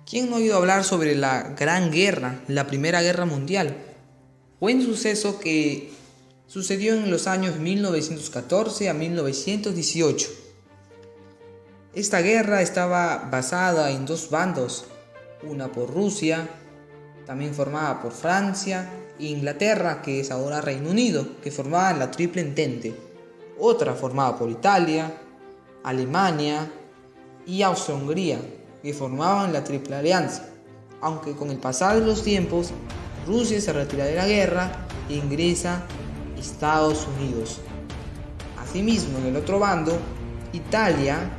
¿Quién no ha oído hablar sobre la Gran Guerra, la Primera Guerra Mundial? Fue un suceso que sucedió en los años 1914 a 1918. Esta guerra estaba basada en dos bandos, una por Rusia, también formada por Francia, e Inglaterra, que es ahora Reino Unido, que formaban la Triple Entente, otra formada por Italia, Alemania y Austria-Hungría, que formaban la Triple Alianza, aunque con el pasar de los tiempos, Rusia se retira de la guerra e ingresa Estados Unidos. Asimismo, en el otro bando, Italia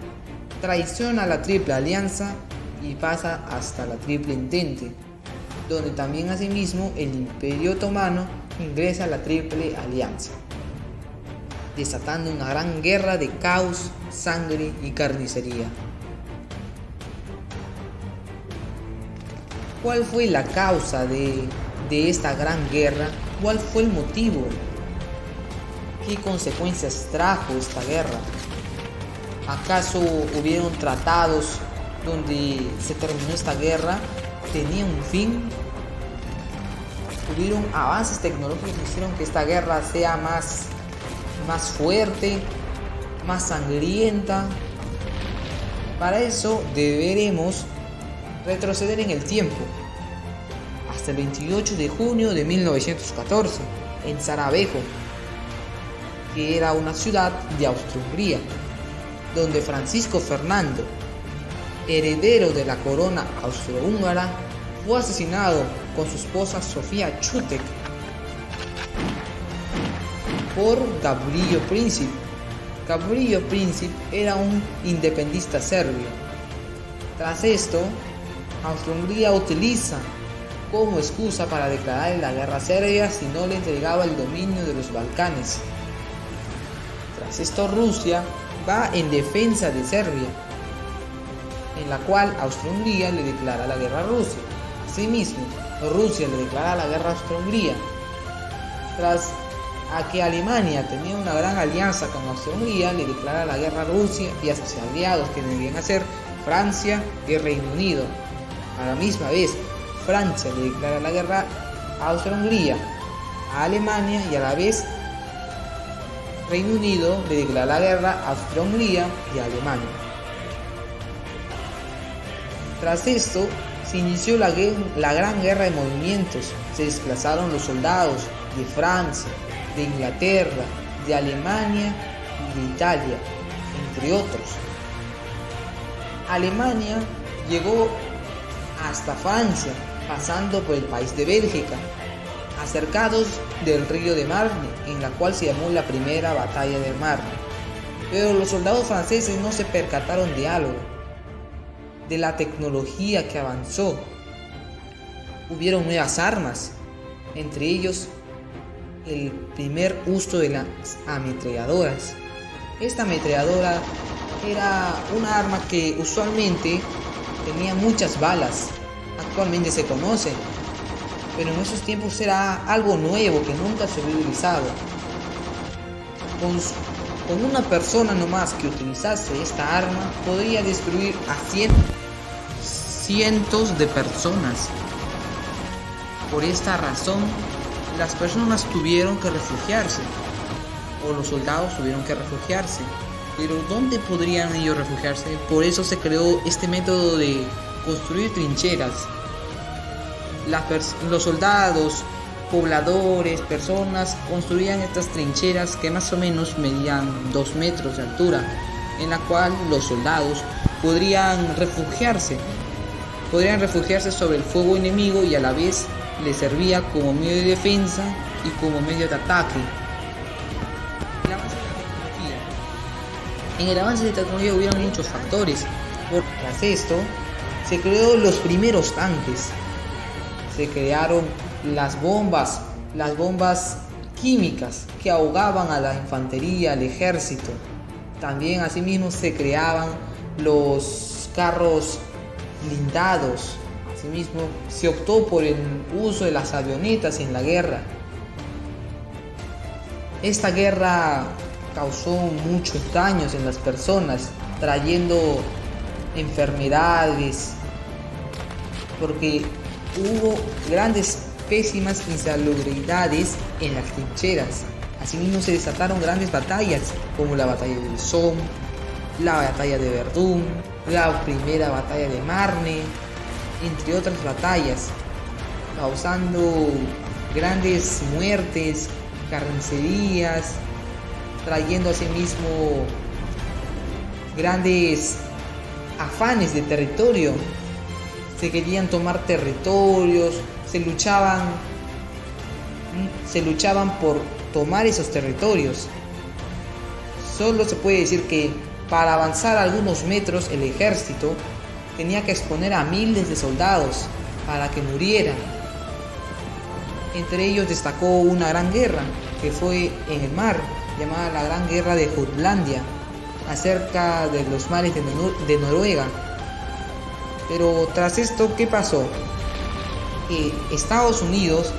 traiciona la Triple Alianza y pasa hasta la Triple Entente, donde también asimismo el Imperio Otomano ingresa a la Triple Alianza, desatando una gran guerra de caos, sangre y carnicería. ¿Cuál fue la causa de esta gran guerra? ¿Cuál fue el motivo? ¿Qué consecuencias trajo esta guerra? ¿Acaso hubieron tratados donde se terminó esta guerra? ¿Tenía un fin? ¿Hubieron avances tecnológicos que hicieron que esta guerra sea más fuerte, más sangrienta? Para eso deberemos retroceder en el tiempo, hasta el 28 de junio de 1914, en Sarajevo, que era una ciudad de Austria-Hungría, donde Francisco Fernando, heredero de la corona austrohúngara, fue asesinado con su esposa Sofía Čutek por Gavrilo Princip. Gavrilo Princip era un independentista serbio. Tras esto, Austria-Hungría utiliza como excusa para declarar la guerra a Serbia si no le entregaba el dominio de los Balcanes. Tras esto, Rusia va en defensa de Serbia, en la cual Austria-Hungría le declara la guerra a Rusia. Asimismo, Rusia le declara la guerra a Austria-Hungría. Tras a que Alemania tenía una gran alianza con Austria-Hungría, le declara la guerra a Rusia y a sus aliados, que deberían ser Francia y Reino Unido. A la misma vez, Francia le declara la guerra a Austria-Hungría, a Alemania, y a la vez Reino Unido le declara la guerra a Austria-Hungría y a Alemania. Tras esto, se inició la gran guerra de movimientos. Se desplazaron los soldados de Francia, de Inglaterra, de Alemania y de Italia, entre otros. Alemania llegó hasta Francia, pasando por el país de Bélgica, acercados del río de Marne, en la cual se llamó la primera batalla de Marne. Pero los soldados franceses no se percataron de algo, de la tecnología que avanzó. Hubieron nuevas armas, entre ellos el primer uso de las ametralladoras. Esta ametralladora era una arma que usualmente tenía muchas balas, actualmente se conoce, pero en esos tiempos era algo nuevo que nunca se había utilizado. Con una persona nomás que utilizase esta arma podría destruir a cientos de personas. Por esta razón, las personas tuvieron que refugiarse, o los soldados tuvieron que refugiarse. Pero ¿dónde podrían ellos refugiarse? Por eso se creó este método de construir trincheras. Los soldados, pobladores, personas construían estas trincheras que más o menos medían 2 metros de altura, en la cual los soldados podrían refugiarse sobre el fuego enemigo, y a la vez les servía como medio de defensa y como medio de ataque. En el avance de tecnología hubieron muchos factores. Tras esto, se creó los primeros tanques. Se crearon las bombas químicas que ahogaban a la infantería, al ejército. También asimismo se creaban los carros blindados. Asimismo se optó por el uso de las avionetas en la guerra. Esta guerra causó muchos daños en las personas, trayendo enfermedades, porque hubo grandes pésimas insalubridades en las trincheras. Asimismo se desataron grandes batallas como la batalla del Somme, la batalla de Verdún, la primera batalla de Marne, entre otras batallas, causando grandes muertes, carnicerías, trayendo asimismo grandes afanes de territorio. Se querían tomar territorios, se luchaban por tomar esos territorios. Solo se puede decir que para avanzar algunos metros el ejército tenía que exponer a miles de soldados para que murieran. Entre ellos destacó una gran guerra que fue en el mar, llamada la Gran Guerra de Jutlandia, acerca de los mares de Noruega. Pero tras esto, ¿qué pasó? Que Estados Unidos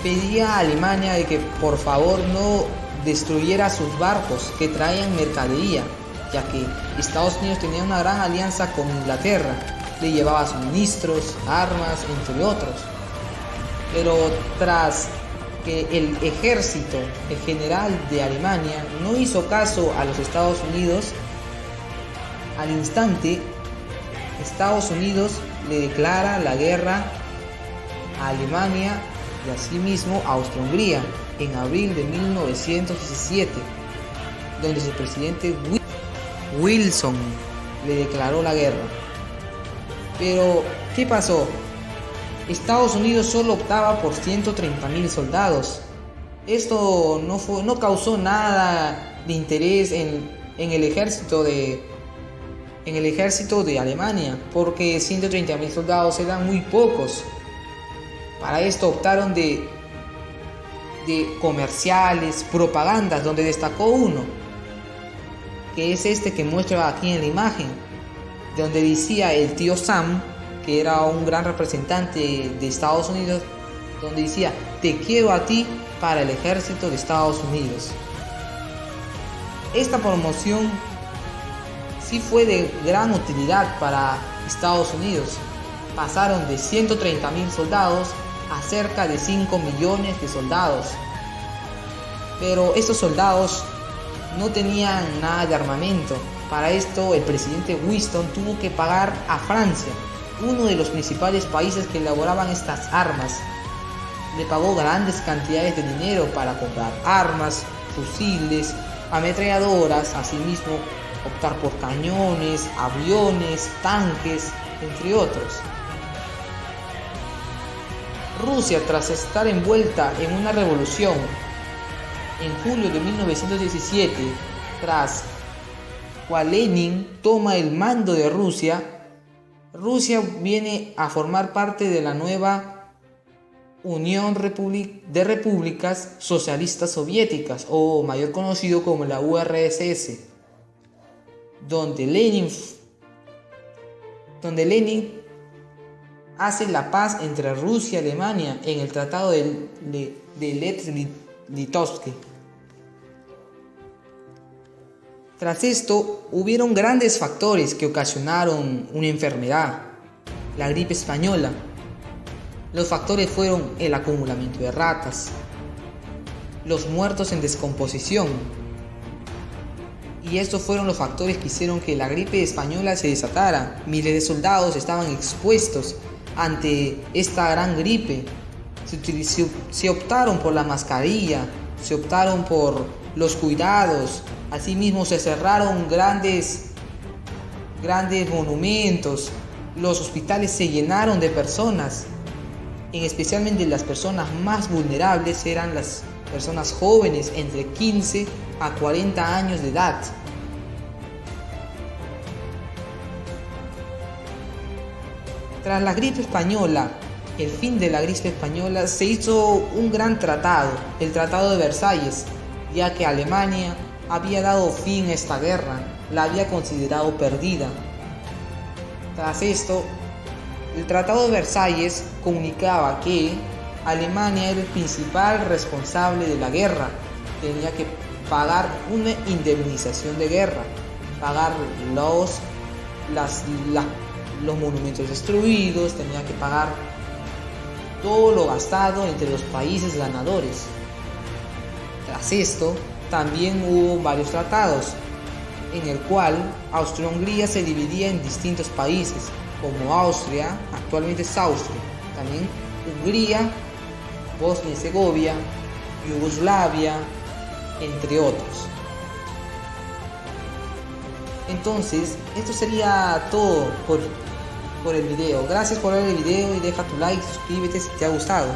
pedía a Alemania de que por favor no destruyera sus barcos que traían mercadería, ya que Estados Unidos tenía una gran alianza con Inglaterra, le llevaba suministros, armas, entre otros. Pero tras que el ejército, el general de Alemania, no hizo caso a los Estados Unidos, al instante Estados Unidos le declara la guerra a Alemania y asimismo a Austria-Hungría en abril de 1917, donde su presidente Wilson le declaró la guerra. Pero, ¿qué pasó? Estados Unidos solo optaba por 130.000 soldados. Esto no causó nada de interés en el ejército de Alemania, porque 130.000 soldados eran muy pocos. Para esto optaron de comerciales, propagandas, donde destacó uno, que es este que muestra aquí en la imagen, donde decía el tío Sam, que era un gran representante de Estados Unidos, donde decía: te quiero a ti para el ejército de Estados Unidos. Esta promoción sí fue de gran utilidad para Estados Unidos. Pasaron de 130.000 soldados a cerca de 5 millones de soldados. Pero estos soldados no tenían nada de armamento. Para esto el presidente Winston tuvo que pagar a Francia, uno de los principales países que elaboraban estas armas. Le pagó grandes cantidades de dinero para comprar armas, fusiles, ametralladoras, asimismo optar por cañones, aviones, tanques, entre otros. Rusia, tras estar envuelta en una revolución en julio de 1917, tras cual Lenin toma el mando de Rusia, Rusia viene a formar parte de la nueva Unión de Repúblicas Socialistas Soviéticas, o mayor conocido como la URSS, donde Lenin hace la paz entre Rusia y Alemania en el Tratado de Lest-Litovsk. Tras esto, hubieron grandes factores que ocasionaron una enfermedad, la gripe española. Los factores fueron el acumulamiento de ratas, los muertos en descomposición, y estos fueron los factores que hicieron que la gripe española se desatara. Miles de soldados estaban expuestos ante esta gran gripe. Se optaron por la mascarilla, se optaron por los cuidados. Asimismo se cerraron grandes monumentos. Los hospitales se llenaron de personas. Especialmente las personas más vulnerables eran las personas jóvenes entre 15 a 40 años de edad. Tras la gripe española, el fin de la gripe española, se hizo un gran tratado, el Tratado de Versalles, ya que Alemania había dado fin a esta guerra, la había considerado perdida. Tras esto, el Tratado de Versalles comunicaba que Alemania era el principal responsable de la guerra, tenía que pagar una indemnización de guerra, pagar los monumentos destruidos, tenía que pagar todo lo gastado entre los países ganadores. Tras esto, también hubo varios tratados, en el cual Austria-Hungría se dividía en distintos países, como Austria, actualmente es Austria, también Hungría, Bosnia y Herzegovina, Yugoslavia, entre otros. Entonces, esto sería todo por el video. Gracias por ver el video y deja tu like, suscríbete si te ha gustado.